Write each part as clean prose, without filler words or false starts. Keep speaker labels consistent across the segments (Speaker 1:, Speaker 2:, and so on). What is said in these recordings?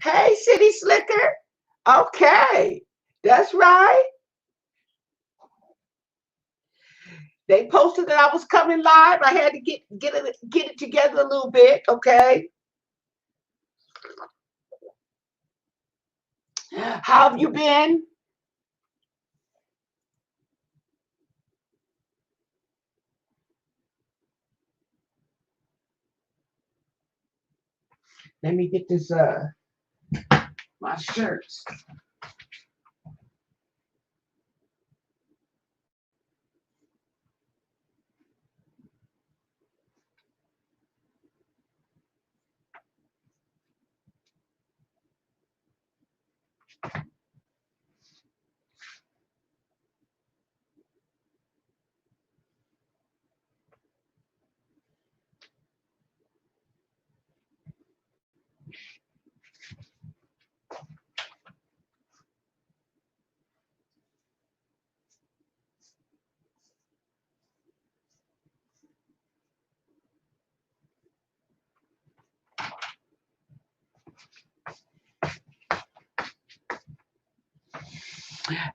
Speaker 1: Hey, City Slicker. Okay, that's right. They posted that I was coming live. I had to get it together a little bit. Okay, how have you been? Let me get this my shirts.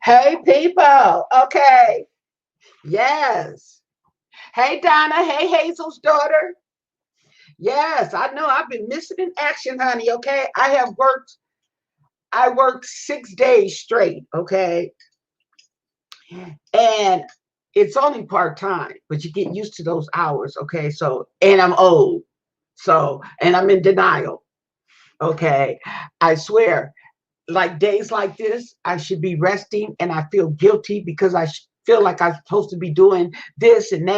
Speaker 1: Hey, people. Okay. Yes. Hey, Donna. Hey, Hazel's daughter. Yes, I know. I've been missing in action, honey. Okay. I worked 6 days straight. Okay. And it's only part time, but you get used to those hours. Okay. So, and I'm old. So, and I'm in denial. Okay. I swear, like days like this, I should be resting and I feel guilty because feel like I'm supposed to be doing this and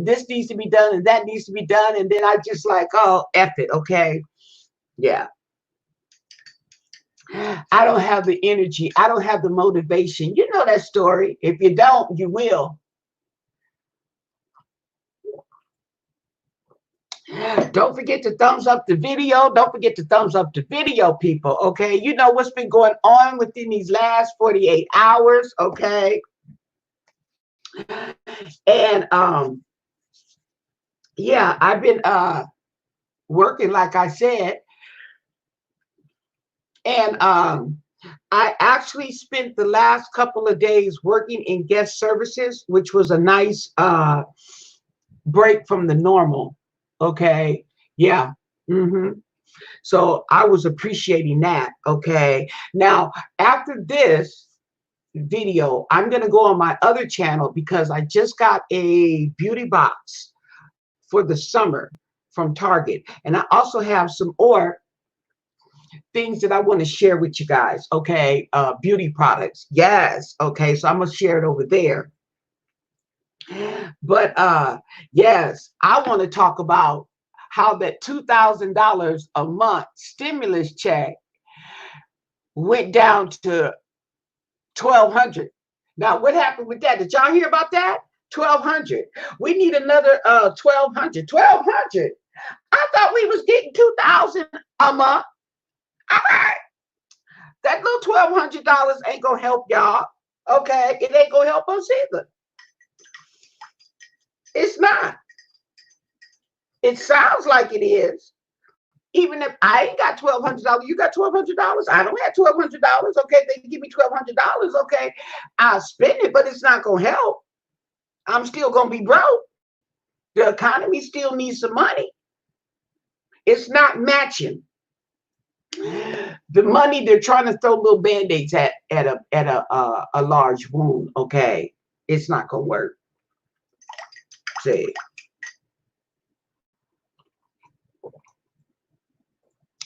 Speaker 1: this needs to be done and that needs to be done. And then I just like, oh, F it. Okay. Yeah. I don't have the energy. I don't have the motivation. You know that story. If you don't, you will. Don't forget to thumbs up the video. Don't forget to thumbs up the video, people. Okay. You know what's been going on within these last 48 hours. Okay. And yeah, I've been working, like I said, and I actually spent the last couple of days working in guest services, which was a nice break from the normal. Okay. Yeah. So I was appreciating that. Okay. Now, after this video, I'm going to go on my other channel because I just got a beauty box for the summer from Target. And I also have some more things that I want to share with you guys. Okay. Beauty products. Yes. Okay. So I'm going to share it over there. But yes, I want to talk about how that $2,000 a month stimulus check went down to 1,200. Now, what happened with that? Did y'all hear about that? 1,200. We need another 1,200. 1,200. I thought we was getting 2,000 a month. All right. That little $1,200 ain't gonna help y'all. Okay, it ain't gonna help us either. It's not. It sounds like it is. Even if I ain't got $1,200, you got $1,200. I don't have $1,200. Okay, they give me $1,200. Okay, I'll spend it, but it's not gonna help. I'm still gonna be broke. The economy still needs some money. It's not matching the money. They're trying to throw little band-aids at a large wound. Okay, it's not gonna work. See,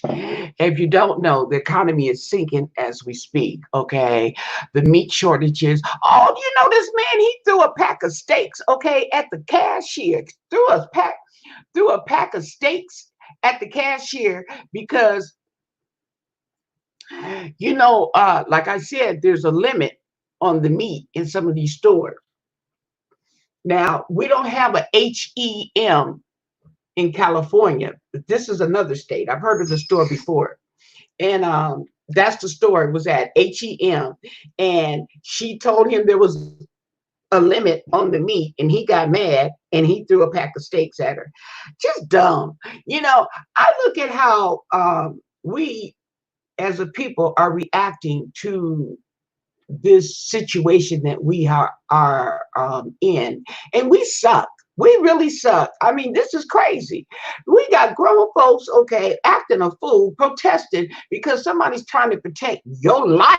Speaker 1: if you don't know, the economy is sinking as we speak. Okay, the meat shortages. Oh, you know this man? He threw a pack of steaks. Okay, at the cashier. Threw a pack of steaks at the cashier because like I said, there's a limit on the meat in some of these stores. Now we don't have a HEM in California. This is another state. I've heard of the store before. And that's the store it was at, HEM. And she told him there was a limit on the meat, and he got mad and he threw a pack of steaks at her. Just dumb. I look at how we as a people are reacting to this situation that we are in, and we suck. We really suck. I mean, this is crazy. We got grown folks, okay, acting a fool, protesting because somebody's trying to protect your life,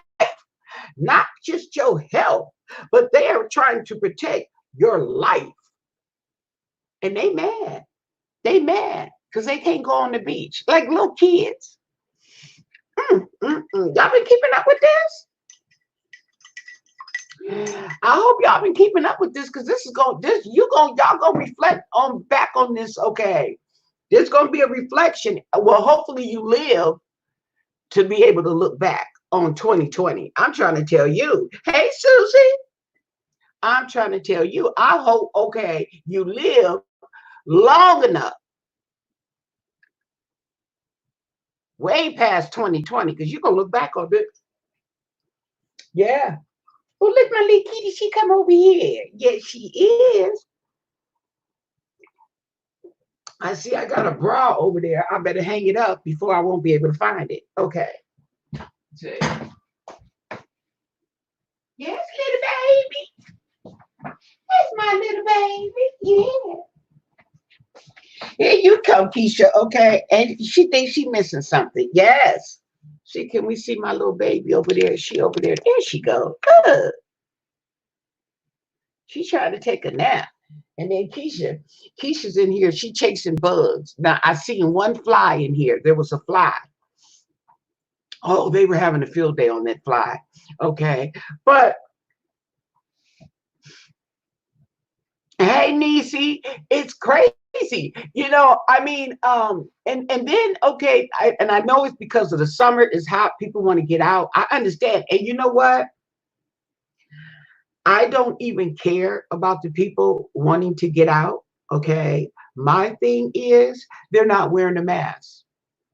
Speaker 1: not just your health, but they are trying to protect your life. And they mad. They mad because they can't go on the beach like little kids. Y'all been keeping up with this? I hope y'all been keeping up with this, because this is going this you going y'all gonna reflect on back on this. Okay, there's gonna be a reflection. Well, hopefully you live to be able to look back on 2020. I'm trying to tell you. Hey, Susie, I'm trying to tell you. I hope, okay, you live long enough, way past 2020, because you're gonna look back on it. Yeah. Oh, look, my little kitty, she come over here. Yes, she is. I see I got a bra over there. I better hang it up before I won't be able to find it. Okay. See. Yes, little baby. That's my little baby. Yeah. Here you come, Keisha. Okay. And she thinks she's missing something. Yes. See, can we see my little baby over there? Is she over there? There she goes. Good. She's trying to take a nap. And then Keisha's in here. She chasing bugs. Now, I seen one fly in here. There was a fly. Oh, they were having a field day on that fly. Okay. But hey, Nisi, it's crazy. I mean, and then okay, and I know it's because of the summer is hot. People want to get out. I understand. And you know what? I don't even care about the people wanting to get out. Okay. My thing is they're not wearing a mask.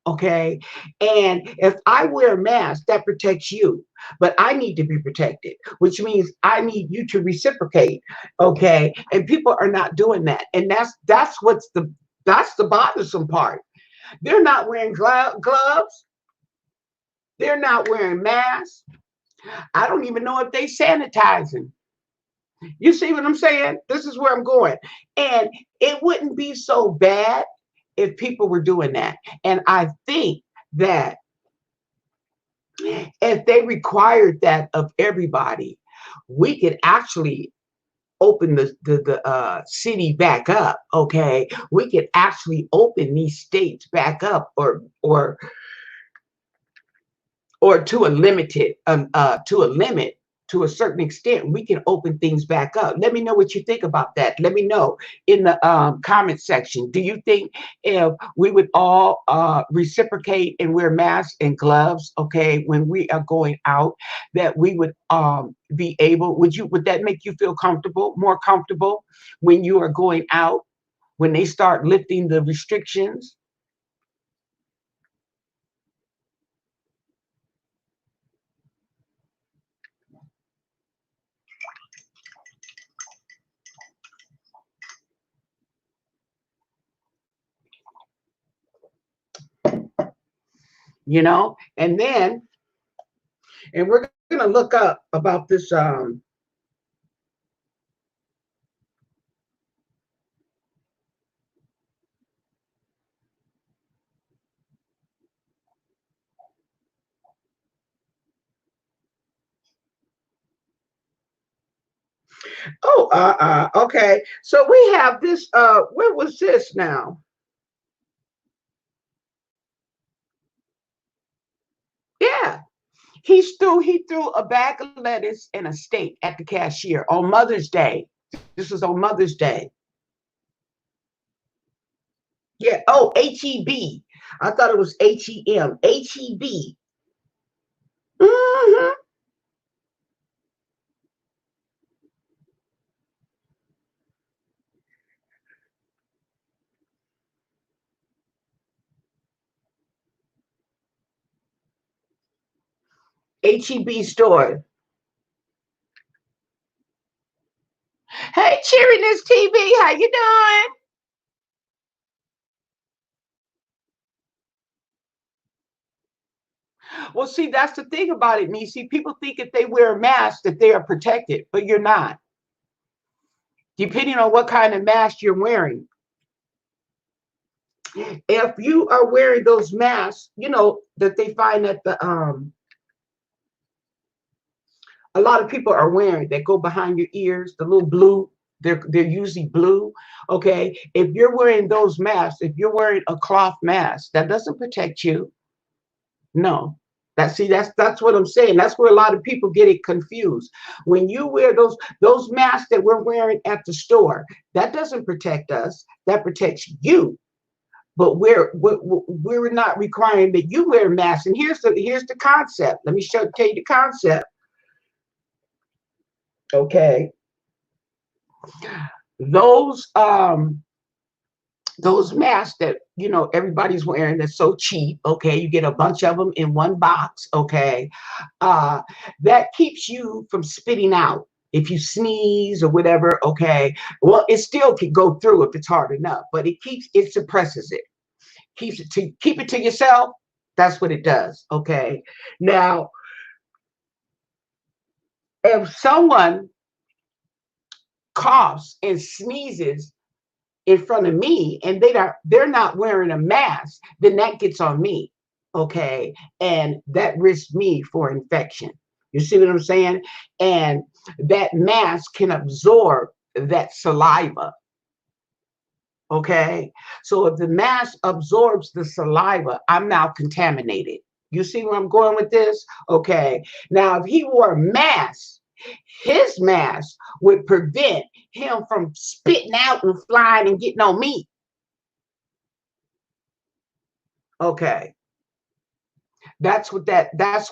Speaker 1: Okay. And if I wear a mask, that protects you. But I need to be protected, which means I need you to reciprocate. Okay. And people are not doing that. And that's the bothersome part. They're not wearing gloves. They're not wearing masks. I don't even know if they sanitizing. You see what I'm saying? This is where I'm going. And it wouldn't be so bad if people were doing that. And I think that if they required that of everybody, we could actually open the city back up. Okay, we could actually open these states back up, or to a limited to a limit, to a certain extent, we can open things back up. Let me know what you think about that. Let me know in the comment section. Do you think if we would all reciprocate and wear masks and gloves, okay, when we are going out, that we would be able, would that make you feel comfortable, more comfortable when you are going out, when they start lifting the restrictions? And then, and we're going to look up about this. Oh, okay. So we have this. Where was this now? Yeah, he threw a bag of lettuce and a steak at the cashier on Mother's Day. This was on Mother's Day. Yeah. Oh, HEB. I thought it was HEM. HEB. Mm-hmm. HEB store. Hey, Cheeriness TV, how you doing? Well, see, that's the thing about it, Nisi. People think if they wear a mask that they are protected, but you're not. Depending on what kind of mask you're wearing. If you are wearing those masks, that they find at a lot of people are wearing that go behind your ears, the little blue, they're usually blue. Okay. If you're wearing those masks, if you're wearing a cloth mask, that doesn't protect you. No. That's what I'm saying. That's where a lot of people get it confused. When you wear those masks that we're wearing at the store, that doesn't protect us. That protects you. But we're not requiring that you wear a mask. And here's the concept. Let me tell you the concept. Okay. Those masks that everybody's wearing, that's so cheap. Okay, you get a bunch of them in one box. Okay, that keeps you from spitting out if you sneeze or whatever. Okay, well, it still can go through if it's hard enough, but it suppresses it. Keep it to yourself. That's what it does. Okay, now if someone coughs and sneezes in front of me and they're not wearing a mask, then that gets on me. Okay, and that risks me for infection. You see what I'm saying? And that mask can absorb that saliva. Okay, so if the mask absorbs the saliva, I'm now contaminated. You see where I'm going with this? Okay, now if he wore a mask, his mask would prevent him from spitting out and flying and getting on me. Okay, that's what that does.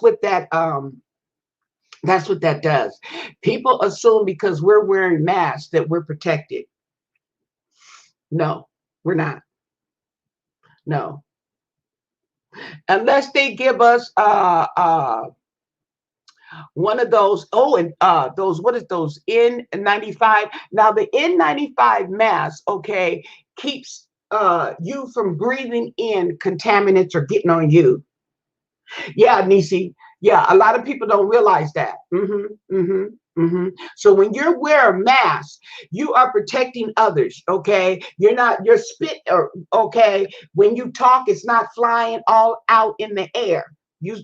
Speaker 1: People assume because we're wearing masks that we're protected. No, we're not. No, unless they give us one of those, and those, what is those, N95. Now the N95 mask, okay, keeps you from breathing in contaminants or getting on you. Yeah, Nisi. Yeah, a lot of people don't realize that. So when you wear a mask, you are protecting others. Okay, you're spit, or okay, when you talk, it's not flying all out in the air.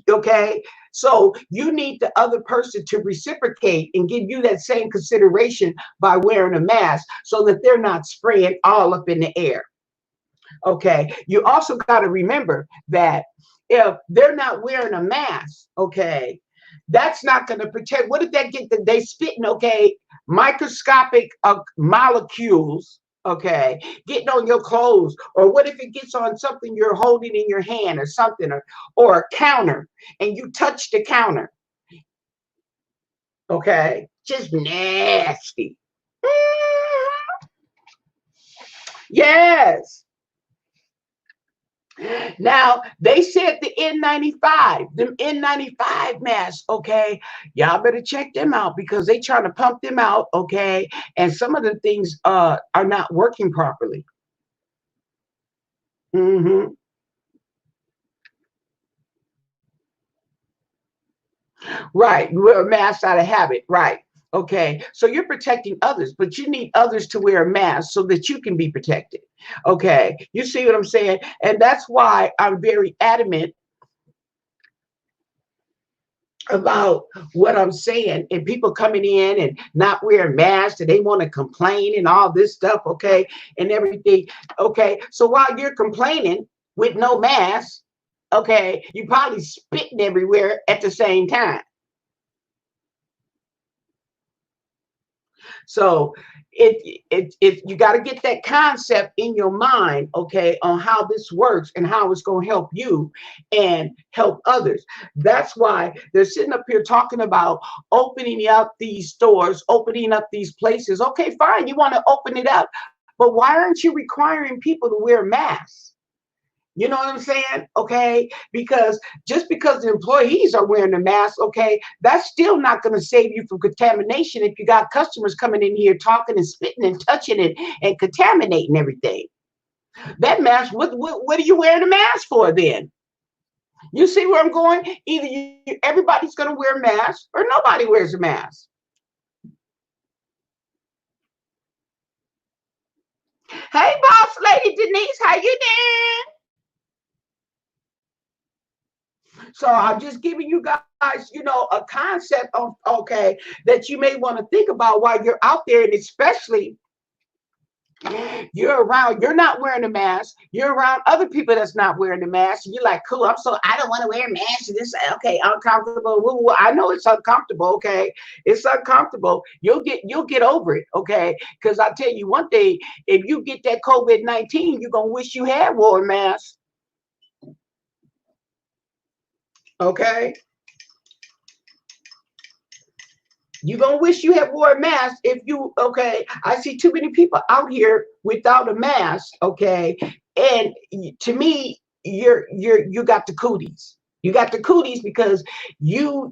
Speaker 1: Okay, so you need the other person to reciprocate and give you that same consideration by wearing a mask, so that they're not spraying all up in the air. Okay, you also got to remember that if they're not wearing a mask, okay, that's not going to protect. What if they spitting, okay, microscopic molecules, okay, getting on your clothes? Or what if it gets on something you're holding in your hand or something, or a counter, and you touch the counter? Okay, just nasty. Yes. Now they said the N95, them N95 masks, okay, y'all better check them out because they trying to pump them out, okay, and some of the things are not working properly. hmm Right, you wear a mask out of habit, right? Okay, so you're protecting others, but you need others to wear a mask so that you can be protected. Okay, you see what I'm saying? And that's why I'm very adamant about what I'm saying, and people coming in and not wearing masks and they want to complain and all this stuff, okay, and everything. Okay, so while you're complaining with no mask, okay, you probably spitting everywhere at the same time. So you got to get that concept in your mind, okay, on how this works and how it's going to help you and help others. That's why they're sitting up here talking about opening up these stores, opening up these places. Okay, fine, you want to open it up, but why aren't you requiring people to wear masks? You know what I'm saying? Okay. Because just because the employees are wearing a mask, okay, that's still not going to save you from contamination if you got customers coming in here talking and spitting and touching it and contaminating everything. That mask, what are you wearing a mask for then? You see where I'm going? Either everybody's going to wear a mask or nobody wears a mask. Hey, boss lady Denise, how you doing? So I'm just giving you guys, a concept of, okay, that you may want to think about while you're out there, and especially you're not wearing a mask, you're around other people that's not wearing a mask, and you're like, cool, I don't want to wear a mask, and this, okay, uncomfortable. Woo. I know it's uncomfortable, okay, it's uncomfortable. You'll get over it, okay, because I tell you one thing, if you get that COVID-19, you're gonna wish you had worn a mask, okay. You're gonna wish you had wore a mask if you, okay. I see too many people out here without a mask, okay. And to me, you got the cooties. You got the cooties because you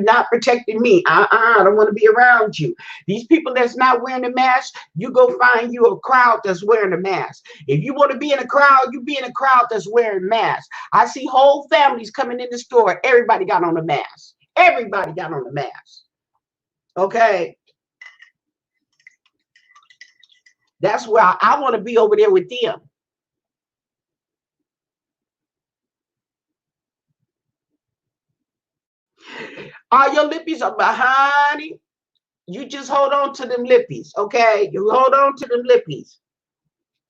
Speaker 1: not protecting me. I don't want to be around you. These people that's not wearing a mask, you go find you a crowd that's wearing a mask. If you want to be in a crowd, you be in a crowd that's wearing masks. I see whole families coming in the store. Everybody got on a mask. Everybody got on the mask. Okay. That's where I want to be over there with them. All your lippies are behind you. You just hold on to them lippies. Okay. You hold on to them lippies.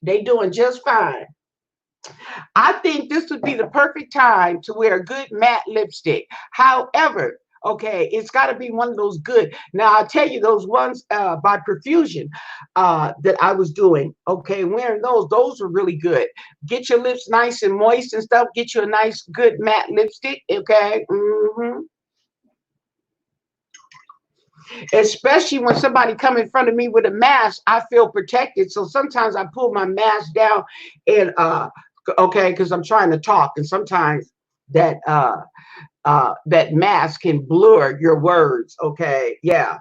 Speaker 1: They doing just fine. I think this would be the perfect time to wear a good matte lipstick. However, okay, it's got to be one of those good. Now, I'll tell you those ones by Perfusion that I was doing. Okay, wearing those were really good. Get your lips nice and moist and stuff. Get you a nice, good matte lipstick. Okay. Especially when somebody come in front of me with a mask, I feel protected. So sometimes I pull my mask down and okay, because I'm trying to talk, and sometimes that mask can blur your words. Okay, yeah.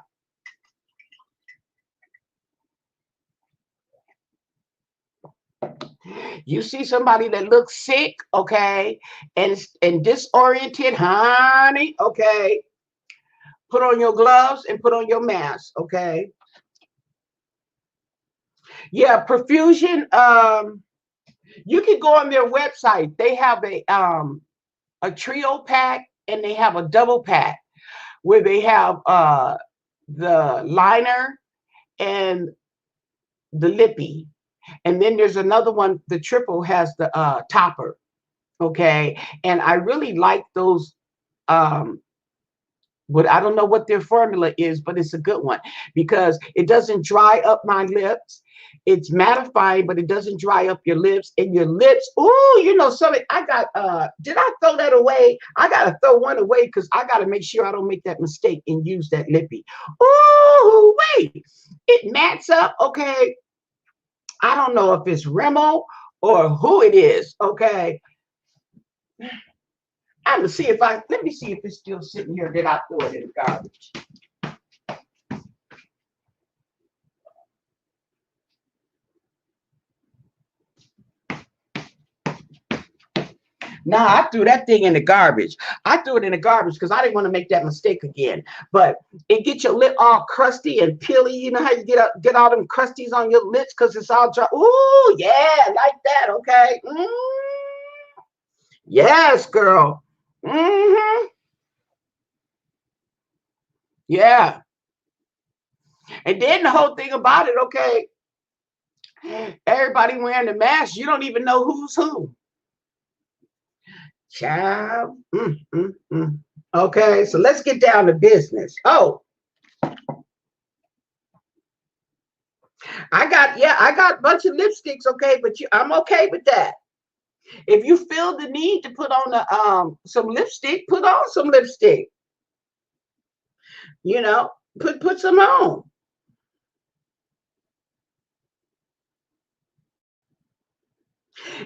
Speaker 1: You see somebody that looks sick, okay, and disoriented, honey, okay. Put on your gloves and put on your mask, okay. Yeah, Perfusion. You can go on their website. They have a trio pack and they have a double pack where they have the liner and the lippy, and then there's another one. The triple has the topper. Okay, and I really like those. But I don't know what their formula is, but it's a good one because it doesn't dry up my lips. It's mattifying, but it doesn't dry up your lips, and your lips. Oh, something. I got. Did I throw that away? I gotta throw one away because I gotta make sure I don't make that mistake and use that lippy. Oh, wait, it mats up. Okay, I don't know if it's Remo or who it is. Okay, I'm gonna see if let me see if it's still sitting here. Did I throw it in the garbage? Nah, I threw that thing in the garbage. I threw it in the garbage because I didn't want to make that mistake again. But it gets your lip all crusty and peely. You know how you get all them crusties on your lips because it's all dry. Ooh, yeah, like that. Okay. Yes, girl. Yeah. And then the whole thing about it, okay, everybody wearing the mask, you don't even know who's who. Child. Okay, so let's get down to business. Oh, I got a bunch of lipsticks, okay, but I'm okay with that. If you feel the need to put on some lipstick, put on some lipstick. Put some on.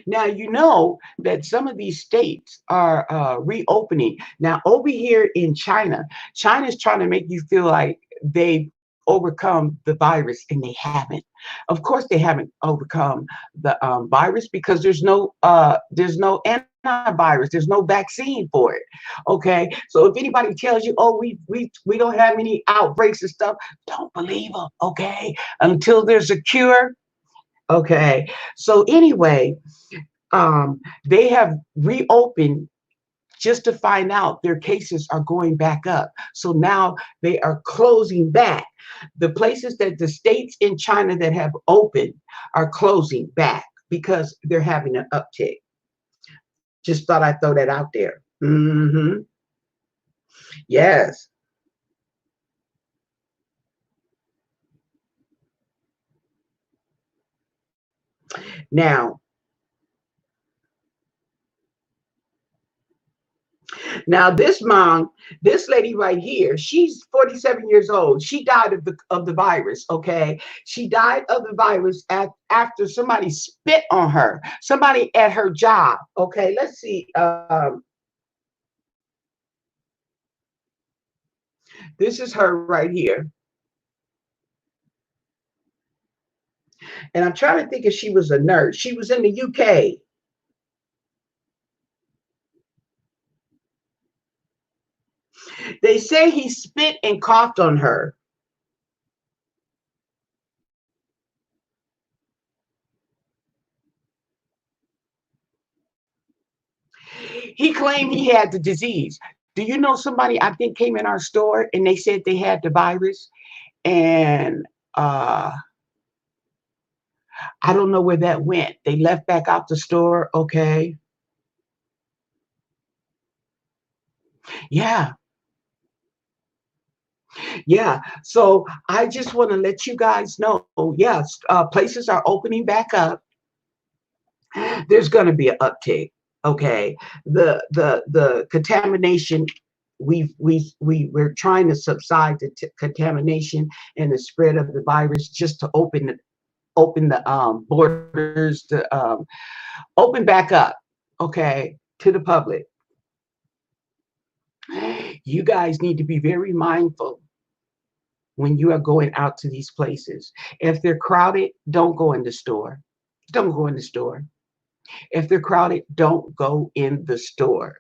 Speaker 1: Now, you know that some of these states are reopening. Now, over here in China, China's trying to make you feel like they've overcome the virus, and they haven't. Of course, they haven't overcome the virus because there's no antivirus. There's no vaccine for it. Okay. So if anybody tells you, oh, we don't have any outbreaks and stuff, don't believe them. Okay. Until there's a cure. Okay. So anyway, they have reopened just to find out their cases are going back up. So now they are closing back. The places that the states in China that have opened are closing back because they're having an uptick. Just thought I'd throw that out there. Yes. Now, this mom, this lady right here, she's 47 years old. She died of the virus. Okay, she died of the virus after somebody spit on her. Somebody at her job. Okay, let's see. This is her right here, and I'm trying to think if she was a nurse. She was in the UK. They say he spit and coughed on her. He claimed he had the disease. Do you know somebody I think came in our store and they said they had the virus? And I don't know where that went. They left back out the store. Okay. Yeah. Yeah. So I just want to let you guys know, yes, places are opening back up. There's going to be an uptick. Okay. The contamination, we're trying to subside the contamination and the spread of the virus just to open the borders to open back up, okay, to the public. You guys need to be very mindful when you are going out to these places. If they're crowded, don't go in the store. Don't go in the store. If they're crowded, don't go in the store.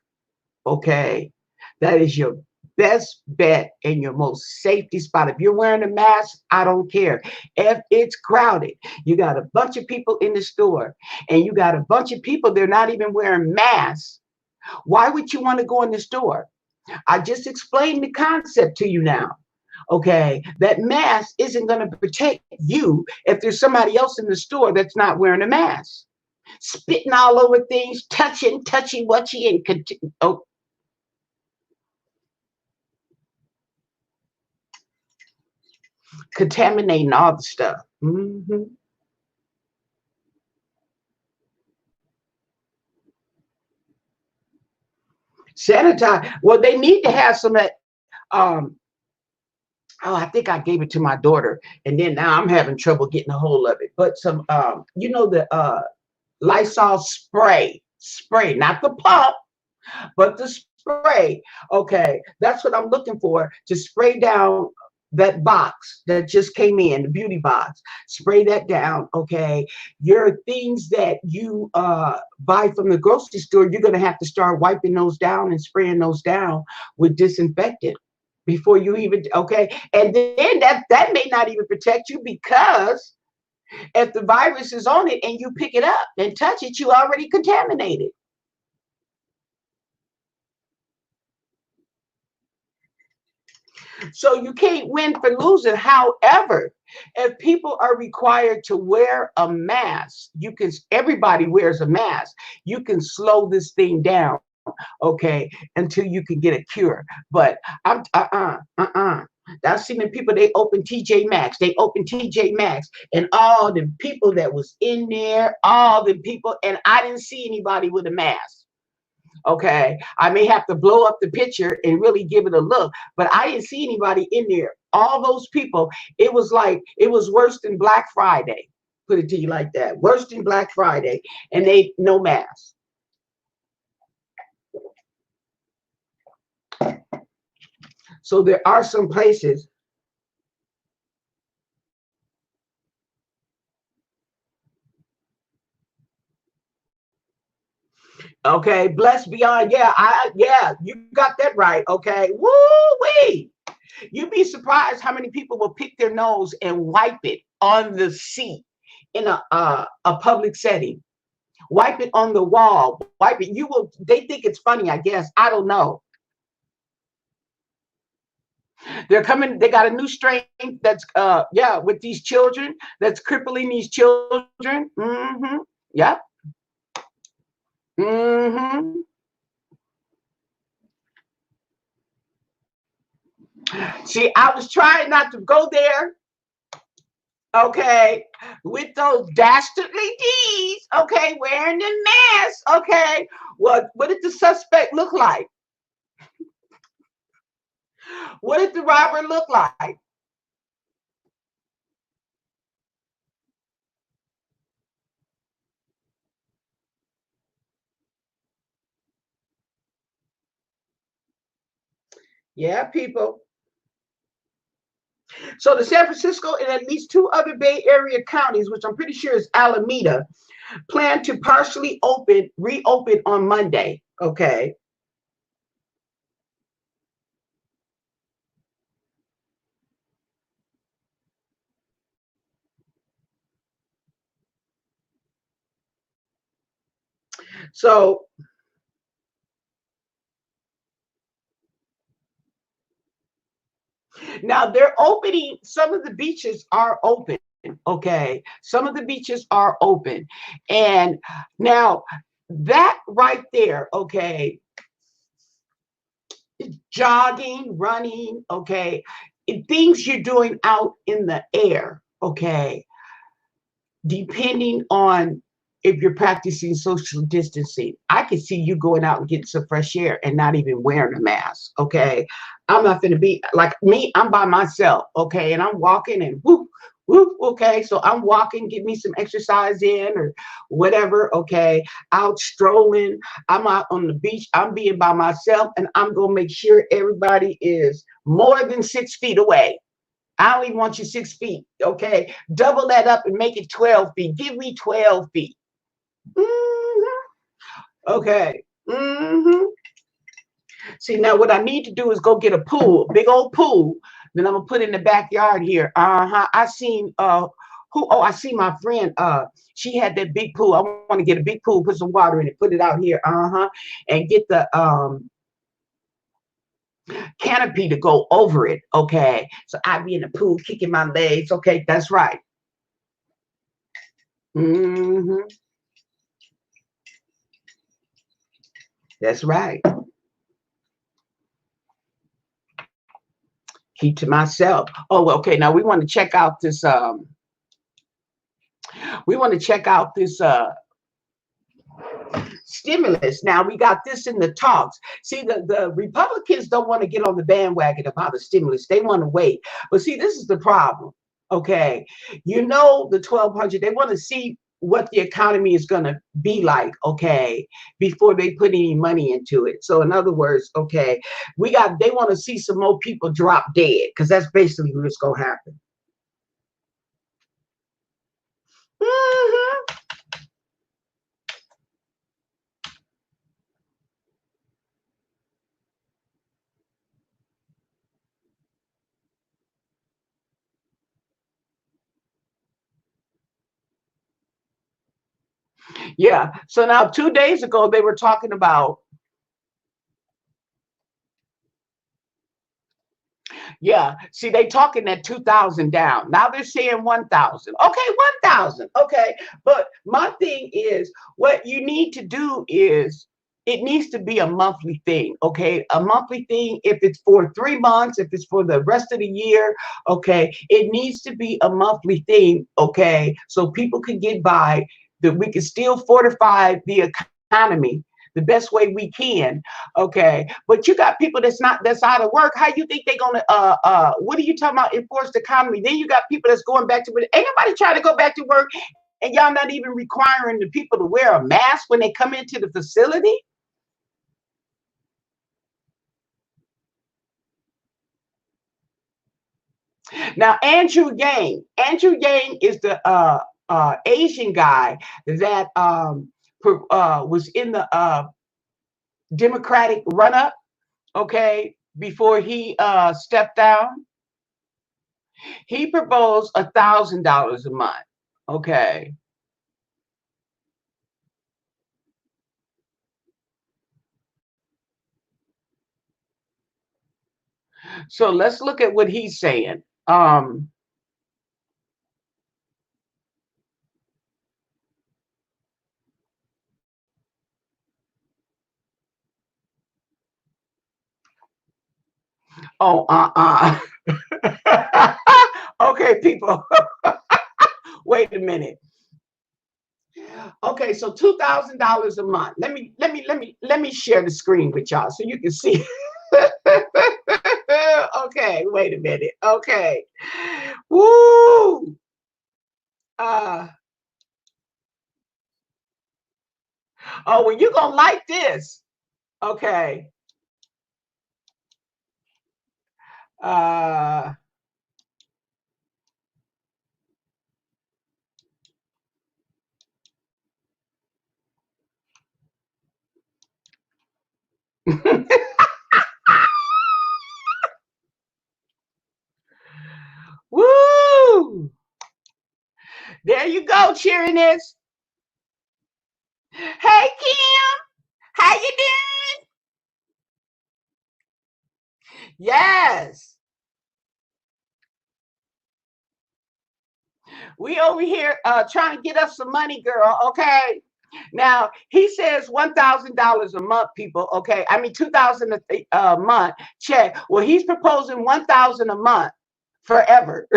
Speaker 1: Okay. That is your best bet and your most safety spot. If you're wearing a mask, I don't care. If it's crowded, you got a bunch of people in the store and you got a bunch of people, they're not even wearing masks. Why would you want to go in the store? I just explained the concept to you now. Okay, that mask isn't going to protect you if there's somebody else in the store that's not wearing a mask, spitting all over things, touchy, whatchy, and contaminating all the stuff. Sanitize. Well, they need to have some. Um, oh, I think I gave it to my daughter, and then now I'm having trouble getting a hold of it. But some, the Lysol spray, not the pump, but the spray. Okay, that's what I'm looking for to spray down that box that just came in, the beauty box. Spray that down. Okay, your things that you buy from the grocery store, you're gonna have to start wiping those down and spraying those down with disinfectant before you even, okay, and then that may not even protect you, because if the virus is on it and you pick it up and touch it, you already contaminated. So you can't win for losing. However, if people are required to wear a mask, everybody wears a mask. You can slow this thing down, okay, until you can get a cure. But I'm I've seen the people, they open TJ Maxx. They open TJ Maxx, and all the people that was in there, all the people, and I didn't see anybody with a mask. Okay, I may have to blow up the picture and really give it a look, but I didn't see anybody in there. All those people, it was like it was worse than Black Friday. Put it to you like that, worse than Black Friday, and they no mask. So there are some places. Okay, blessed beyond. Yeah, you got that right. Okay, woo-wee. You'd be surprised how many people will pick their nose and wipe it on the seat in a public setting. Wipe it on the wall. Wipe it. You will. They think it's funny. I guess. I don't know. They're coming. They got a new strain that's yeah, with these children that's crippling these children. Mm-hmm. Yep. Mm-hmm. See, I was trying not to go there, okay, with those dastardly deeds, okay, wearing the mask, okay. What did the suspect look like? What did the robber look like? Yeah, people. So the San Francisco and at least two other Bay Area counties, which I'm pretty sure is Alameda, plan to partially reopen on Monday. Okay. So now they're opening, some of the beaches are open. Okay. Some of the beaches are open. And now that right there, okay, jogging, running, okay, things you're doing out in the air, okay, depending on if you're practicing social distancing. I can see you going out and getting some fresh air and not even wearing a mask. Okay. I'm not going to be like me. I'm by myself. Okay. And I'm walking and whoop, whoop. Okay. So I'm walking, get me some exercise in or whatever. Okay. Out strolling. I'm out on the beach. I'm being by myself and I'm going to make sure everybody is more than 6 feet away. I only want you 6 feet. Okay. Double that up and make it 12 feet. Give me 12 feet. Mm-hmm. Okay. Mm-hmm. See, now what I need to do is go get a pool, a big old pool. Then I'm gonna put in the backyard here. Uh-huh. I seen who oh, I see my friend she had that big pool. I want to get a big pool, put some water in it, put it out here. Uh-huh. And get the canopy to go over it. Okay. So I be in the pool kicking my legs. Okay, that's right. Hmm. That's right. Keep to myself. Oh, okay. Now we want to check out this. We want to check out this stimulus. Now we got this in the talks. See, the Republicans don't want to get on the bandwagon about the stimulus. They want to wait. But see, this is the problem. Okay, you know the 1,200. They want to see what the economy is going to be like, okay, before they put any money into it. So in other words, okay, they want to see some more people drop dead because that's basically what's going to happen. Mhm. Yeah. So now 2 days ago, they were talking about, yeah. See, they talking that 2,000 down. Now they're saying 1,000. Okay, 1,000. Okay. But my thing is, what you need to do is, it needs to be a monthly thing. Okay. A monthly thing, if it's for 3 months, if it's for the rest of the year, okay. It needs to be a monthly thing. Okay. So people can get by, that we can still fortify the economy the best way we can. Okay. But you got people that's out of work. How you think they're gonna what are you talking about, enforce the economy? Then you got people that's going back to work. Ain't nobody trying to go back to work, and y'all not even requiring the people to wear a mask when they come into the facility. Now Andrew Yang is the Asian guy that was in the Democratic run-up, okay, before he stepped down. He proposed $1,000 a month. Okay. So let's look at what he's saying. Oh, okay, people. Wait a minute. Okay, so $2,000 a month. Let me share the screen with y'all so you can see. Okay, wait a minute. Okay. Woo! Uh oh, well, you're gonna like this. Okay. Uh Woo! There you go, cheering this. Hey Kim, how you doing? Yes. We over here trying to get us some money, girl. Okay. Now he says $1,000 a month, people. Okay, I mean 2,000 a month. Check. Well, he's proposing 1,000 a month forever.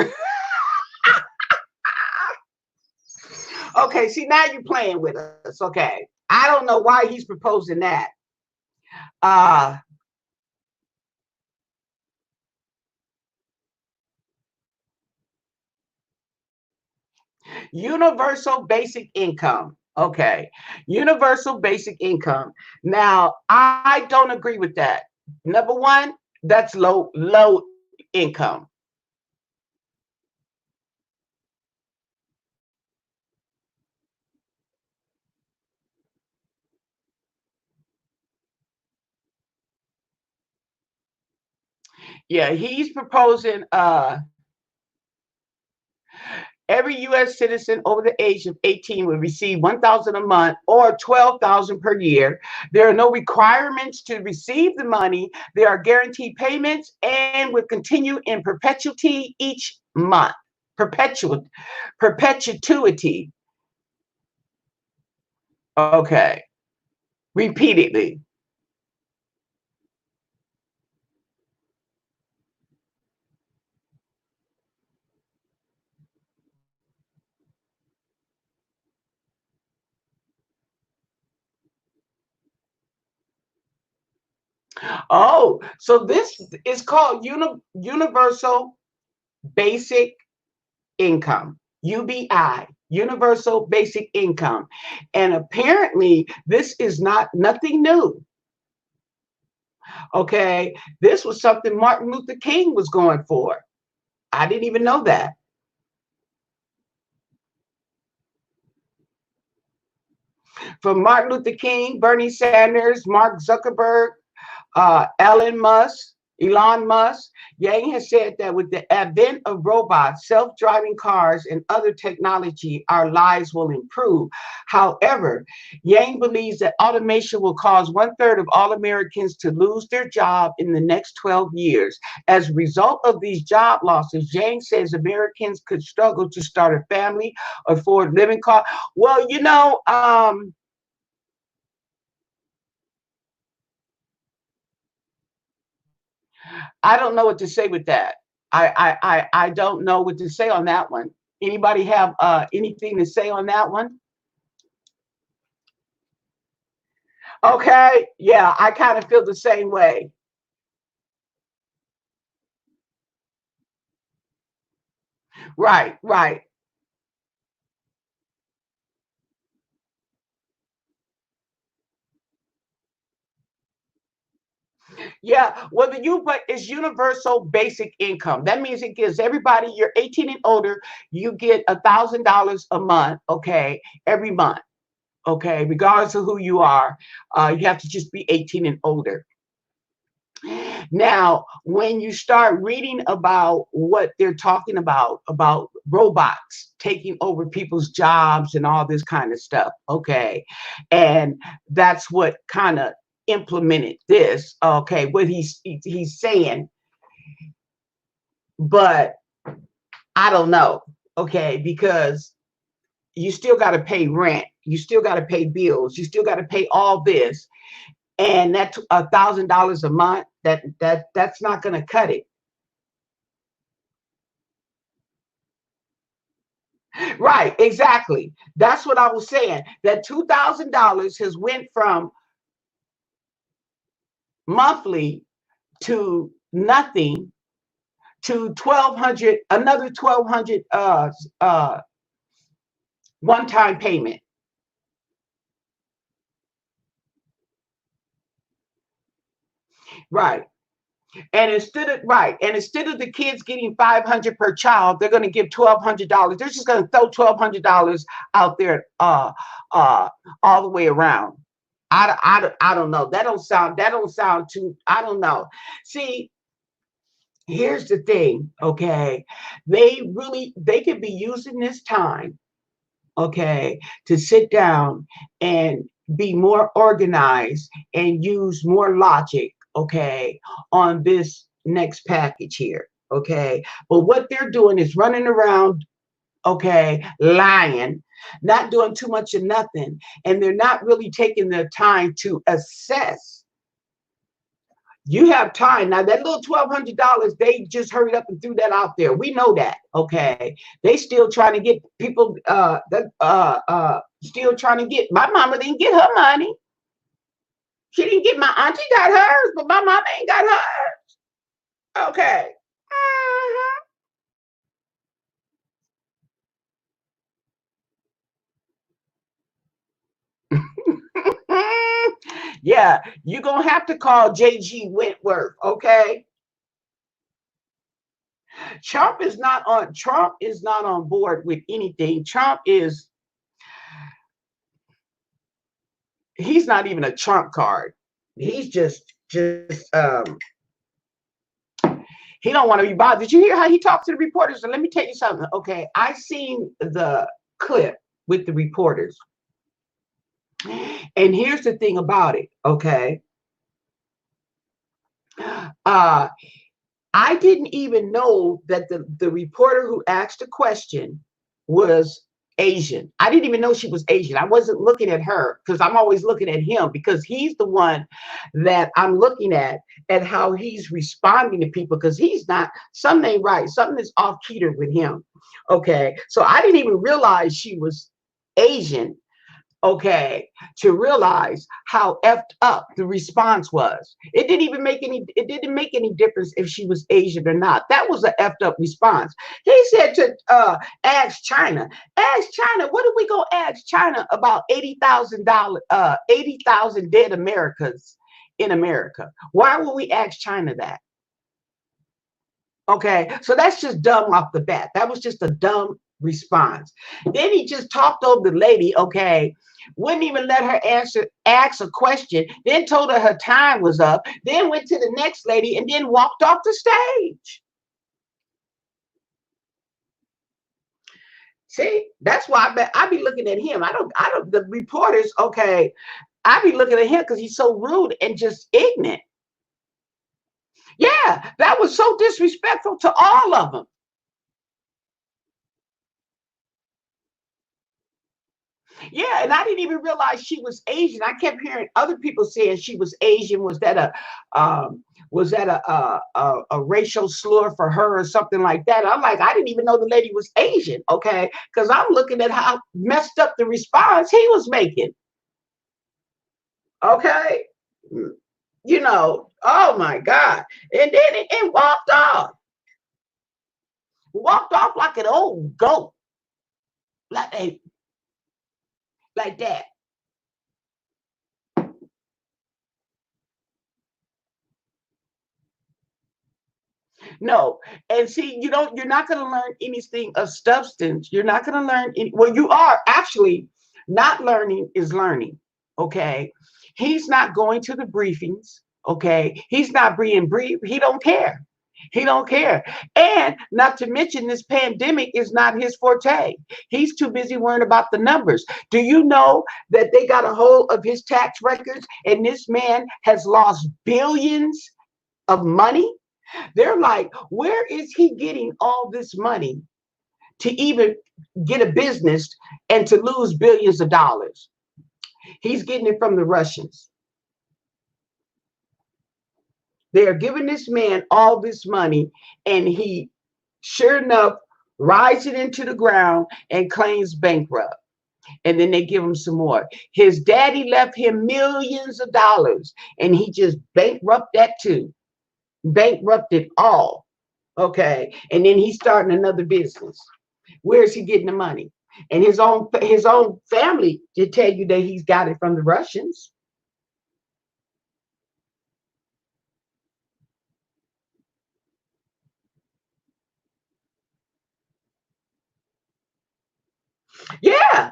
Speaker 1: Okay, see now you're playing with us. Okay, I don't know why he's proposing that. Uh Universal basic income. Okay, universal basic income. Now I don't agree with that. Number one, that's low income. Yeah, he's proposing every U.S. citizen over the age of 18 will receive 1,000 a month or 12,000 per year. There are no requirements to receive the money. There are guaranteed payments and will continue in perpetuity each month. Perpetuity. Okay. Repeatedly. Oh, so this is called universal basic income, UBI, universal basic income. And apparently this is not nothing new. Okay, this was something Martin Luther King was going for. I didn't even know that. From Martin Luther King, Bernie Sanders, Mark Zuckerberg, Elon Musk, Yang has said that with the advent of robots, self-driving cars, and other technology, our lives will improve. However, Yang believes that automation will cause 1/3 of all Americans to lose their job in the next 12 years. As a result of these job losses, Yang says Americans could struggle to start a family, afford living costs. Well, I don't know what to say with that. I don't know what to say on that one. Anybody have anything to say on that one? Okay, yeah, I kind of feel the same way. Right, right. Yeah, well, the U but is universal basic income. That means it gives everybody, you're 18 and older, you get $1,000 a month, okay, every month. Okay, regardless of who you are, you have to just be 18 and older. Now, when you start reading about what they're talking about robots taking over people's jobs and all this kind of stuff, okay, and that's what kind of implemented this, okay, what he's saying, but I don't know, okay, because you still got to pay rent, you still got to pay bills, you still got to pay all this, and that's $1,000 a month. That's not going to cut it. Right, exactly. That's what I was saying. That $2,000 has went from monthly to nothing to 1,200, another 1,200 one-time payment. Right. And instead of the kids getting 500 per child, they're going to give $1,200. They're just going to throw $1,200 out there, uh, all the way around. I don't know. That don't sound too. I don't know. See, here's the thing. Okay, they could be using this time. Okay, to sit down and be more organized and use more logic, okay, on this next package here, okay. But what they're doing is running around, okay, lying, not doing too much of nothing, and they're not really taking the time to assess. You have time now. That little $1,200, they just hurried up and threw that out there. We know that, okay. They still trying to get people. That still trying to get. My mama didn't get her money. She didn't get my auntie got hers, but my mama ain't got hers. Okay. Yeah, you're gonna have to call JG Wentworth, okay? Trump is not on board with anything. He's not even a Trump card. He's just he don't want to be bothered. Did you hear how he talked to the reporters? And let me tell you something. Okay, I seen the clip with the reporters. And here's the thing about it, okay? Uh I didn't even know that the reporter who asked the question was Asian. I didn't even know she was Asian. I wasn't looking at her because I'm always looking at him because he's the one that I'm looking at how he's responding to people because he's not, something ain't right. Something is off keeter with him. Okay. So I didn't even realize she was Asian, okay, to realize how effed up the response was. It didn't make any difference if she was Asian or not. That was an effed up response. He said to ask China. Ask China, what are we gonna ask China about $80,000 80,000 dead Americans in America? Why would we ask China that? Okay, so that's just dumb off the bat. That was just a dumb response. Then he just talked over the lady, okay, wouldn't even let her ask a question, then told her time was up, then went to the next lady and then walked off the stage. See, that's why I be looking at him. I don't, the reporters, okay, I be looking at him because he's so rude and just ignorant. Yeah, that was so disrespectful to all of them. Yeah, and I didn't even realize she was Asian. I kept hearing other people saying she was Asian. Was that a racial slur for her or something like that? I'm like, I didn't even know the lady was Asian. Okay, because I'm looking at how messed up the response he was making. Okay, oh my God, and then it walked off like an old goat, like like that. No, and see, you're not going to learn anything of substance. You're not going to learn any, well, you are actually, Not learning is learning. Okay. He's not going to the briefings. Okay. He's not being briefed. He don't care. He don't care. And not to mention this pandemic is not his forte. He's too busy worrying about the numbers. Do you know that they got a hold of his tax records and this man has lost billions of money? They're like, where is he getting all this money to even get a business and to lose billions of dollars? He's getting it from the Russians. They are giving this man all this money, and he, sure enough, rides it into the ground and claims bankrupt. And then they give him some more. His daddy left him millions of dollars, and he just bankrupted that too. Bankrupted all. Okay. And then he's starting another business. Where is he getting the money? And his own family to tell you that he's got it from the Russians. Yeah.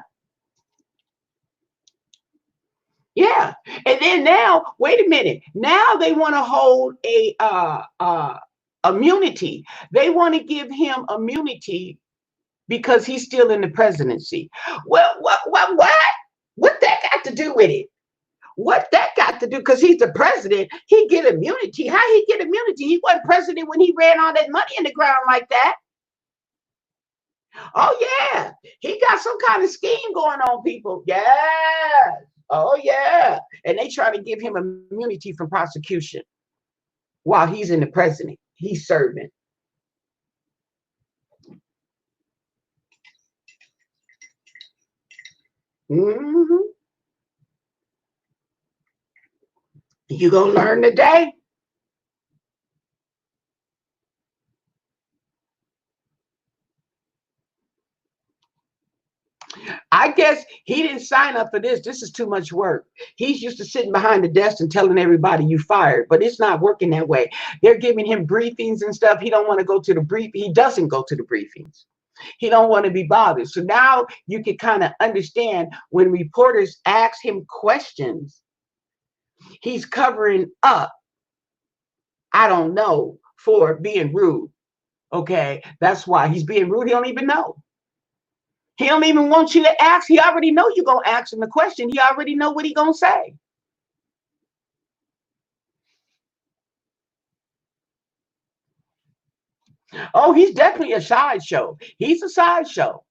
Speaker 1: Yeah. And then now, wait a minute. Now they want to hold a immunity. They want to give him immunity because he's still in the presidency. Well, what that got to do with it? What that got to do? Because he's the president, he get immunity. How he get immunity? He wasn't president when he ran all that money in the ground like that. Oh yeah, he got some kind of scheme going on, people. Yeah. Oh yeah, and they try to give him immunity from prosecution while he's in the president. He's serving. Mm-hmm. You gonna learn today? I guess he didn't sign up for this. This is too much work. He's used to sitting behind the desk and telling everybody you fired, but it's not working that way. They're giving him briefings and stuff. He don't want to go to the brief. He doesn't go to the briefings. He don't want to be bothered. So now you can kind of understand when reporters ask him questions, he's covering up, I don't know, for being rude. Okay. That's why he's being rude. He don't even know. He don't even want you to ask. He already know you're going to ask him the question. He already know what he going to say. Oh, he's definitely a sideshow. He's a sideshow.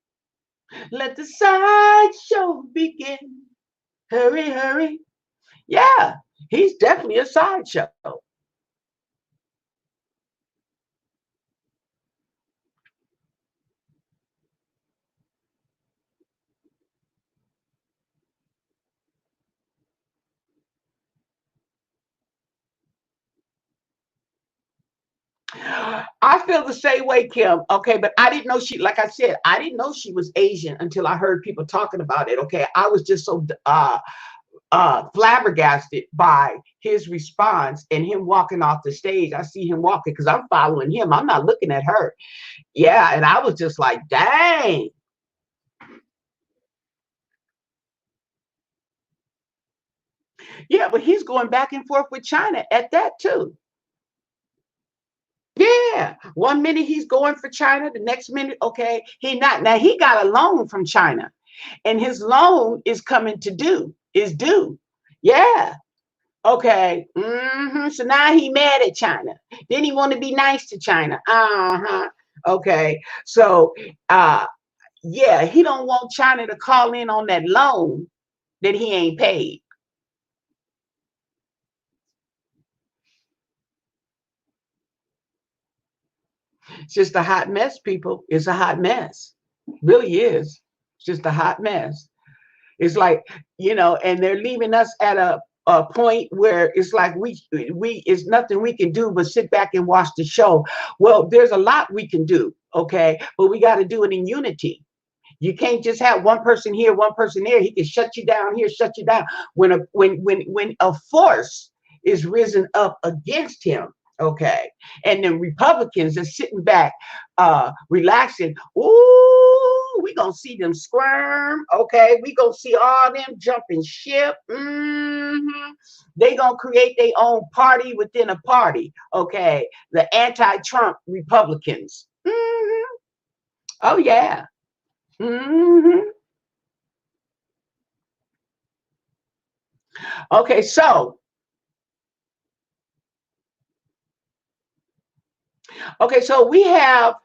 Speaker 1: Let the sideshow begin. Hurry, hurry. Yeah, he's definitely a sideshow. I feel the same way, Kim. Okay, but I didn't know she, like I said, I didn't know she was Asian until I heard people talking about it. Okay, I was just so flabbergasted by his response and him walking off the stage. I see him walking because I'm following him. I'm not looking at her. Yeah, and I was just like, dang. Yeah, but he's going back and forth with China at that too. Yeah, one minute he's going for China, the next minute, okay, he not. Now he got a loan from China, and his loan is coming to due, is due. Yeah, okay. So now he mad at China. Then he want to be nice to China. Uh-huh. Okay. So yeah, he don't want China to call in on that loan that he ain't paid. It's just a hot mess, people. It's a hot mess. Really is. It's just a hot mess. It's like, and they're leaving us at a point where it's like we it's nothing we can do but sit back and watch the show. Well, there's a lot we can do, okay, but we got to do it in unity. You can't just have one person here, one person there. He can shut you down here, shut you down. When a force is risen up against him, okay, and the Republicans are sitting back, relaxing. Ooh, Ooh, we gonna see them squirm. Okay, we gonna see all them jumping ship. They gonna create their own party within a party. Okay, the anti-Trump Republicans. Oh yeah. hmm Okay, so we have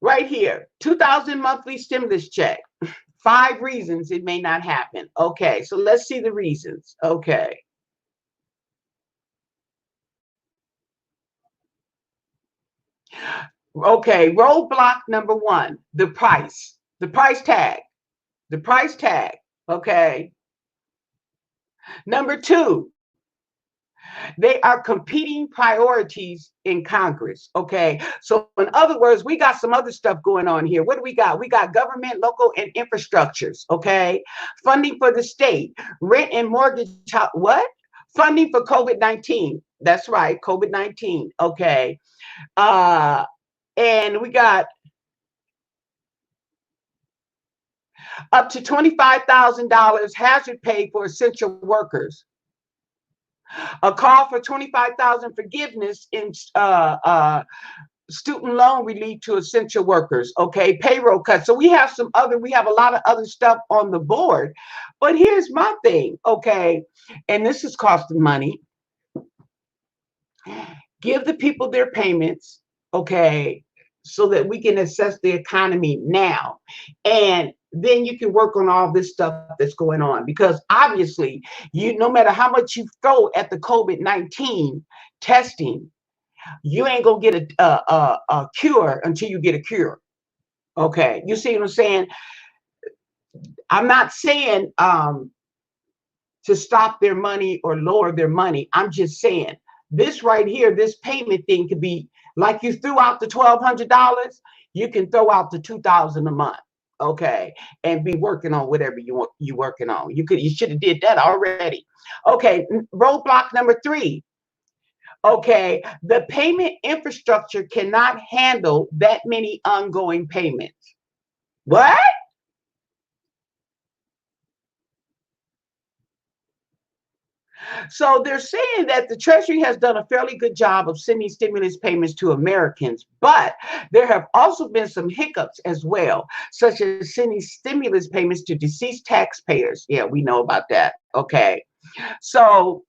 Speaker 1: right here 2,000 monthly stimulus check. 5 reasons it may not happen. Okay, so let's see the reasons. Okay. Okay, roadblock number 1, the price tag, the price tag. Okay. Number 2, they are competing priorities in Congress. Okay. So, in other words, we got some other stuff going on here. What do we got? We got government, local, and infrastructures. Okay. Funding for the state, rent and mortgage. What? Funding for COVID-19. That's right. COVID-19. Okay. And we got up to $25,000 hazard pay for essential workers. A call for 25,000 forgiveness in student loan relief to essential workers. Okay, payroll cuts. So we have a lot of other stuff on the board. But here's my thing. Okay, and this is costing money. Give the people their payments. Okay, so that we can assess the economy now. And then you can work on all this stuff that's going on, because obviously, no matter how much you throw at the COVID-19 testing, you ain't gonna get a cure until you get a cure. Okay, you see what I'm saying? I'm not saying to stop their money or lower their money. I'm just saying this right here, this payment thing could be like you threw out the $1,200, you can throw out the $2,000 a month. Okay, and be working on whatever you working on. You should have did that already. Okay, roadblock number 3. Okay, the payment infrastructure cannot handle that many ongoing payments. What? So they're saying that the Treasury has done a fairly good job of sending stimulus payments to Americans, but there have also been some hiccups as well, such as sending stimulus payments to deceased taxpayers. Yeah, we know about that. Okay. So,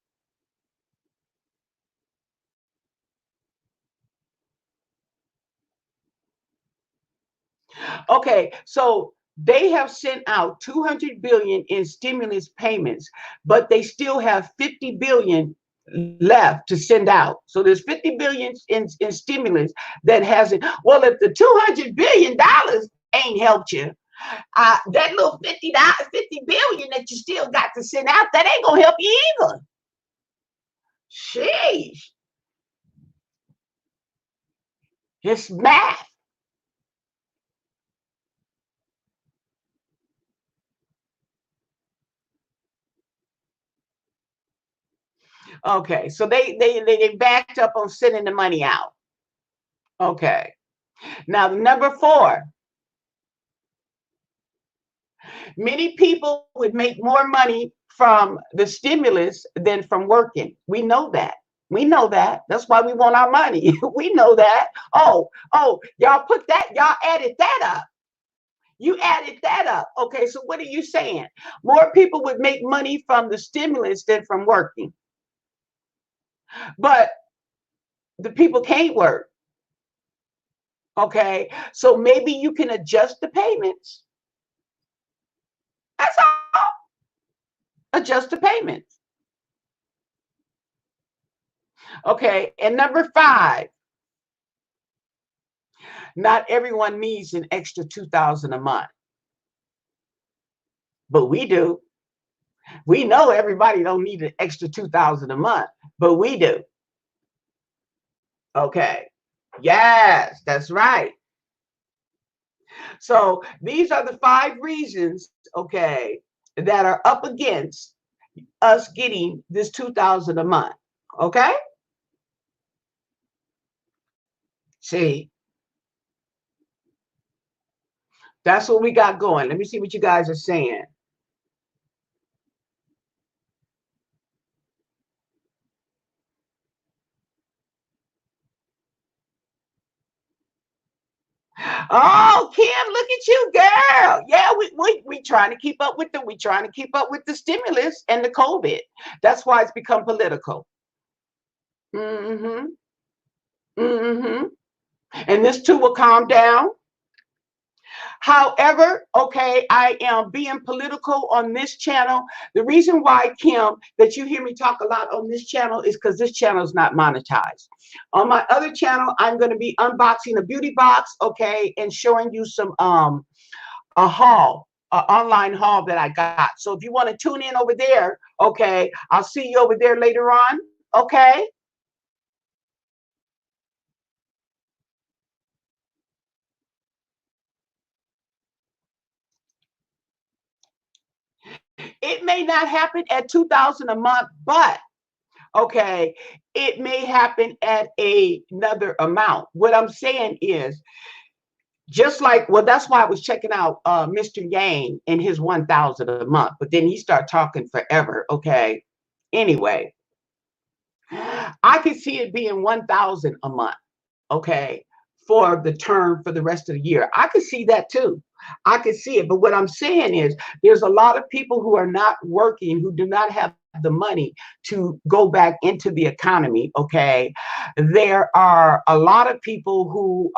Speaker 1: they have sent out 200 billion in stimulus payments, but they still have 50 billion left to send out. So there's 50 billion in stimulus that hasn't. Well, if the 200 billion dollars ain't helped you, that little 50 billion that you still got to send out, that ain't gonna help you either. Sheesh. It's math. Okay, so they backed up on sending the money out. Okay. Now, number 4, many people would make more money from the stimulus than from working. We know that. We know that. That's why we want our money. We know that. Y'all y'all added that up. You added that up. Okay, so what are you saying? More people would make money from the stimulus than from working. But the people can't work. Okay, so maybe you can adjust the payments. That's all. Adjust the payments. Okay, and number 5, not everyone needs an extra 2,000 a month, but we do. We know everybody don't need an extra 2,000 a month, but we do. Okay. Yes, that's right. So these are the 5 reasons, okay, that are up against us getting this 2,000 a month. Okay. See, That's what we got going. Let me see what you guys are saying. Oh, Kim, look at you, girl. Yeah, we trying to keep up with the stimulus and the COVID. That's why it's become political. Mm-hmm. Mm-hmm. And this too will calm down. However, okay, I am being political on this channel. The reason why, Kim, that you hear me talk a lot on this channel is because this channel is not monetized. On my other channel, I'm going to be unboxing a beauty box, okay, and showing you some a haul, an online haul that I got. So if you want to tune in over there, okay, I'll see you over there later on, okay? It may not happen at 2,000 a month, but okay, it may happen at another amount. What I'm saying is, just like, well, that's why I was checking out Mr. Yang and his 1,000 a month, but then he started talking forever. Okay, anyway, I could see it being 1,000 a month. Okay, for the term for the rest of the year, I could see that too. I could see it, but what I'm saying is, there's a lot of people who are not working, who do not have the money to go back into the economy. Okay, there are a lot of people who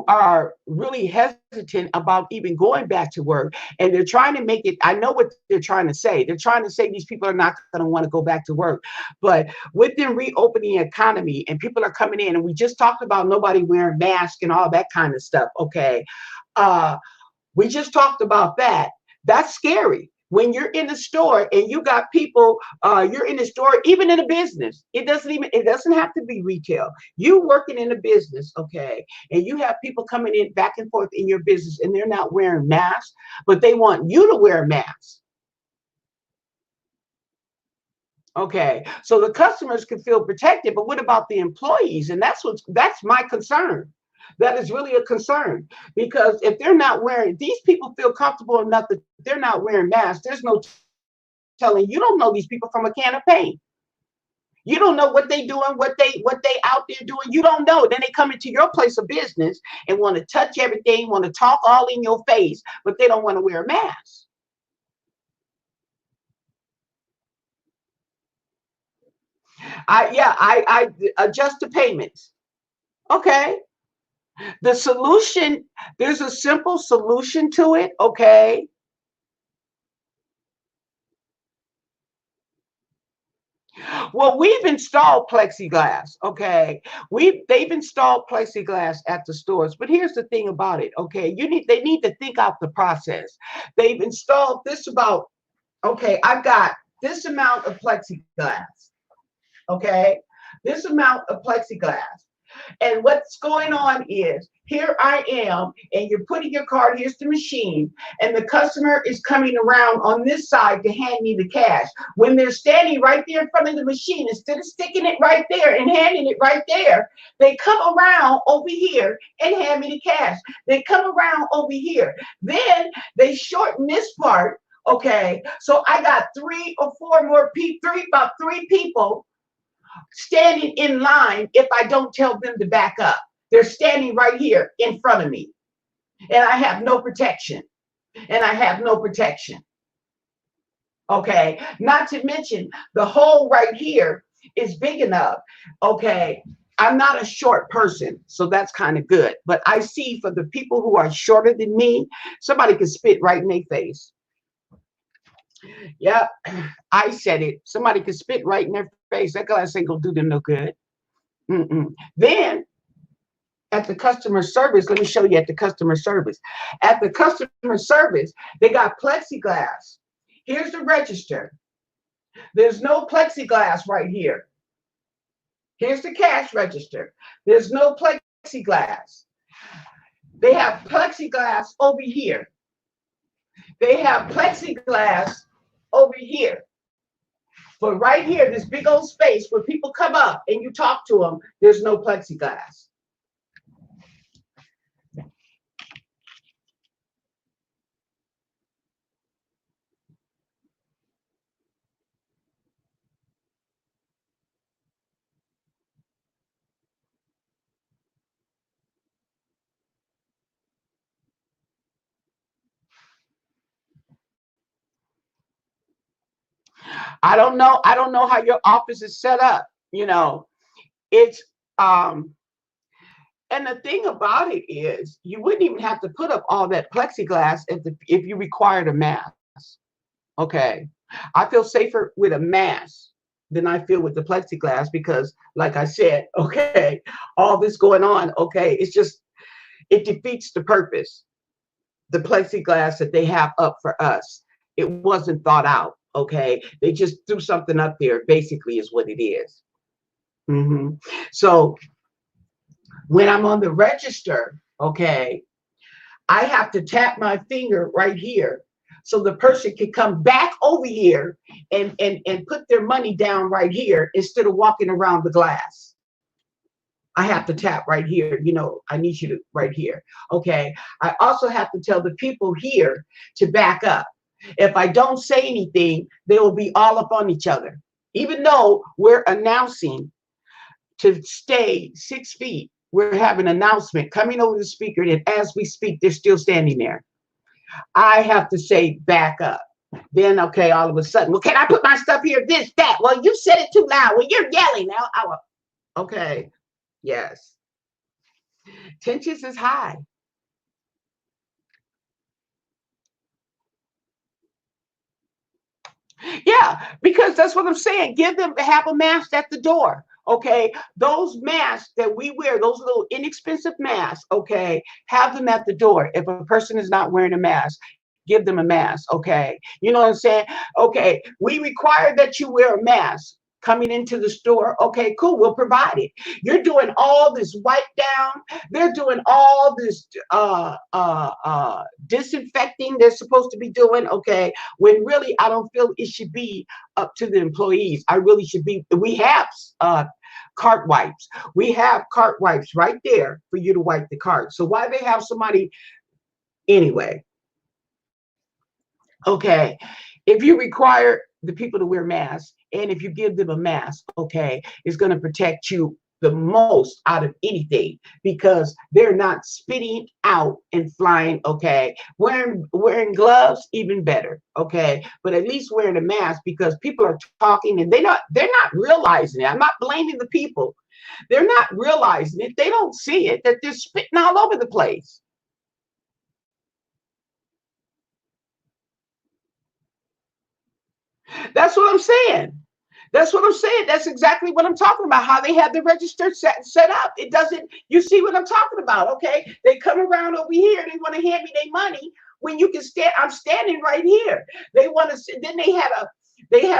Speaker 1: are really hesitant about even going back to work, and they're trying to make it. I know what they're trying to say. They're trying to say these people are not going to want to go back to work, but with them reopening the economy and people are coming in, and we just talked about nobody wearing masks and all that kind of stuff. Okay, uh we just talked about that. That's scary. When you're in the store and you got people, you're in the store, even in a business. It doesn't have to be retail. You working in a business, okay, and you have people coming in back and forth in your business and they're not wearing masks, but they want you to wear masks. Okay, so the customers can feel protected, but what about the employees? And that's my concern. That is really a concern, because if they're not wearing, these people feel comfortable enough that they're not wearing masks. There's no telling. You don't know these people from a can of paint. You don't know what they doing, what they out there doing. You don't know. Then they come into your place of business and want to touch everything, want to talk all in your face, but they don't want to wear a mask. I adjust the payments. Okay. The solution, there's a simple solution to it, okay? Well, we've installed plexiglass, okay? They've installed plexiglass at the stores, but here's the thing about it, okay? They need to think out the process. They've installed this about, okay, I've got this amount of plexiglass, okay? This amount of plexiglass. And what's going on is, here I am, and you're putting your card, here's the machine, and the customer is coming around on this side to hand me the cash. When they're standing right there in front of the machine, instead of sticking it right there and handing it right there, they come around over here and hand me the cash. They come around over here. Then they shorten this part, okay? So I got three or four more people, about three people standing in line if I don't tell them to back up. They're standing right here in front of me, and I have no protection. And I have no protection. Okay. Not to mention, the hole right here is big enough. Okay. I'm not a short person, so that's kind of good. But I see, for the people who are shorter than me, somebody could spit right in their face. Yeah, I said it. Somebody could spit right in their face. That glass ain't gonna do them no good. Mm-mm. Then at the customer service, let me show you at the customer service. At the customer service, they got plexiglass. Here's the register. There's no plexiglass right here. Here's the cash register. There's no plexiglass. They have plexiglass over here. They have plexiglass over here. But right here, this big old space where people come up and you talk to them, there's no plexiglass. I don't know how your office is set up. You know, it's um and the thing about it is you wouldn't even have to put up all that plexiglass if you required a mask. Okay. I feel safer with a mask than I feel with the plexiglass because, like I said, okay, all this going on, okay, it defeats the purpose. The plexiglass that they have up for us, it wasn't thought out, okay? They just threw something up there, basically, is what it is. hmm So when I'm on the register, okay, I have to tap my finger right here so the person can come back over here and put their money down right here instead of walking around the glass. I have to tap right here. You know, I need you to right here. Okay. I also have to tell the people here to back up. If I don't say anything, they will be all up on each other. Even though we're announcing to stay 6 feet, we're having an announcement coming over the speaker, and as we speak, they're still standing there. I have to say back up. Then okay, all of a sudden, well, can I put my stuff here? This, that. Well, you said it too loud. Well, you're yelling now. Okay, yes. Tensions is high. Yeah, because that's what I'm saying. Give them have a mask at the door. Okay, those masks that we wear, those little inexpensive masks, okay, have them at the door. If a person is not wearing a mask, give them a mask, okay? You know what I'm saying? Okay, we require that you wear a mask coming into the store. Okay, cool, we'll provide it. You're doing all this wipe down, they're doing all this disinfecting they're supposed to be doing, okay, when really I don't feel it should be up to the employees. I really should be, we have cart wipes. We have cart wipes right there for you to wipe the cart. So why they have somebody anyway? Okay, if you require the people to wear masks and if you give them a mask, okay, it's going to protect you the most out of anything because they're not spitting out and flying. Okay, wearing gloves even better. Okay, but at least wearing a mask because people are talking and they're not realizing it. I'm not blaming the people. They're not realizing it. They don't see it that they're spitting all over the place. That's what I'm saying. That's what I'm saying. That's exactly what I'm talking about. How they have the register set up. It doesn't, you see what I'm talking about, okay? They come around over here, they want to hand me their money when you can stand, I'm standing right here. They want to, then they had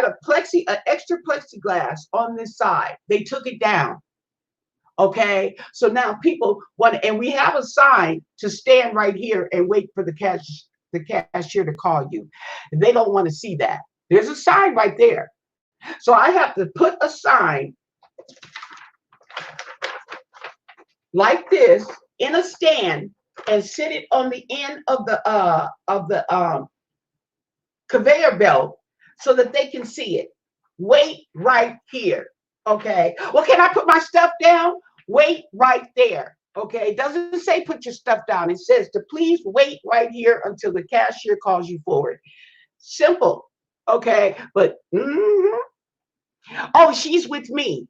Speaker 1: an extra plexiglass on this side. They took it down. Okay. So now people want, and we have a sign to stand right here and wait for the cashier to call you. They don't want to see that. There's a sign right there. So I have to put a sign like this in a stand and sit it on the end of the conveyor belt so that they can see it. Wait right here. Okay. Well, can I put my stuff down? Wait right there. Okay. It doesn't say put your stuff down. It says to please wait right here until the cashier calls you forward. Simple. Okay. But oh, she's with me.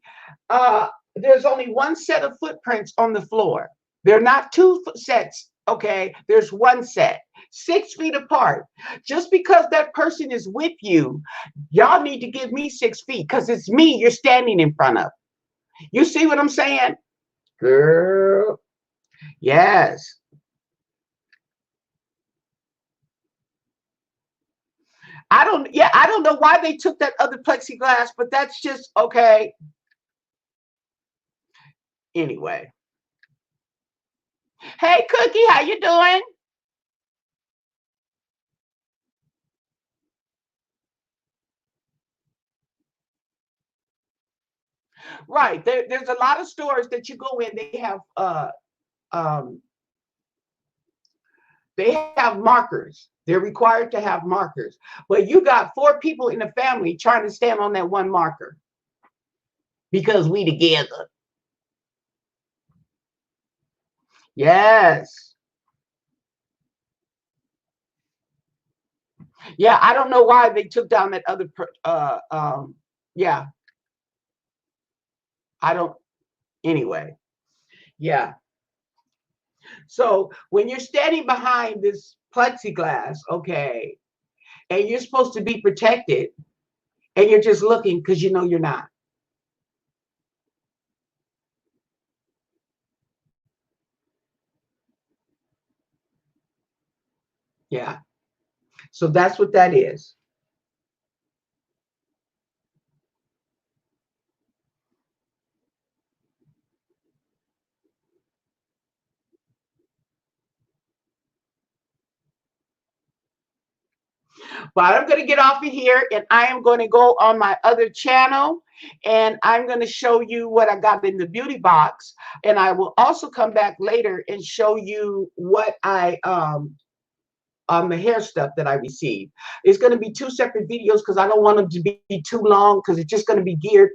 Speaker 1: There's only one set of footprints on the floor. They're not two sets. Okay, there's one set, 6 feet apart. Just because that person is with you, y'all need to give me 6 feet because it's me you're standing in front of. You see what I'm saying? Girl, yes. I don't know why they took that other plexiglass, but that's just okay. Anyway. Hey, Cookie, how you doing? Right. There's a lot of stores that you go in, um they have markers. They're required to have markers. But you got four people in the family trying to stand on that one marker because we together. Yes. Yeah, I don't know why they took down that other, yeah, I don't, anyway, yeah. So when you're standing behind this plexiglass, okay, and you're supposed to be protected, and you're just looking because you know you're not. Yeah. So that's what that is. But I'm going to get off of here and I am going to go on my other channel and I'm going to show you what I got in the beauty box. And I will also come back later and show you what I on the hair stuff that I received. It's going to be two separate videos because I don't want them to be too long because it's just going to be geared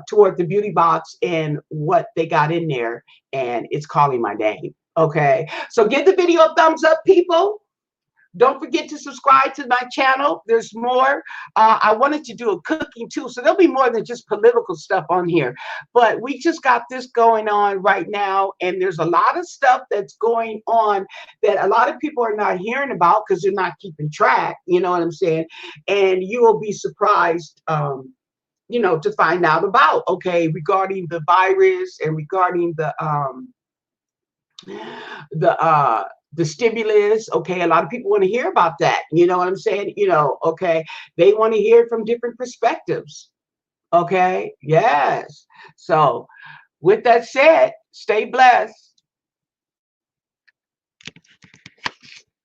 Speaker 1: toward the beauty box and what they got in there. And it's calling my name. Okay. So give the video a thumbs up, people. Don't forget to subscribe to my channel. There's more. I wanted to do a cooking too, so there'll be more than just political stuff on here. But we just got this going on right now, and there's a lot of stuff that's going on that a lot of people are not hearing about because they're not keeping track. You know what I'm saying? And you will be surprised. You know, to find out about, okay, regarding the virus and regarding the the stimulus. Okay, a lot of people want to hear about that, you know what I'm saying, you know, okay, they want to hear from different perspectives. Okay, yes. So with that said, stay blessed.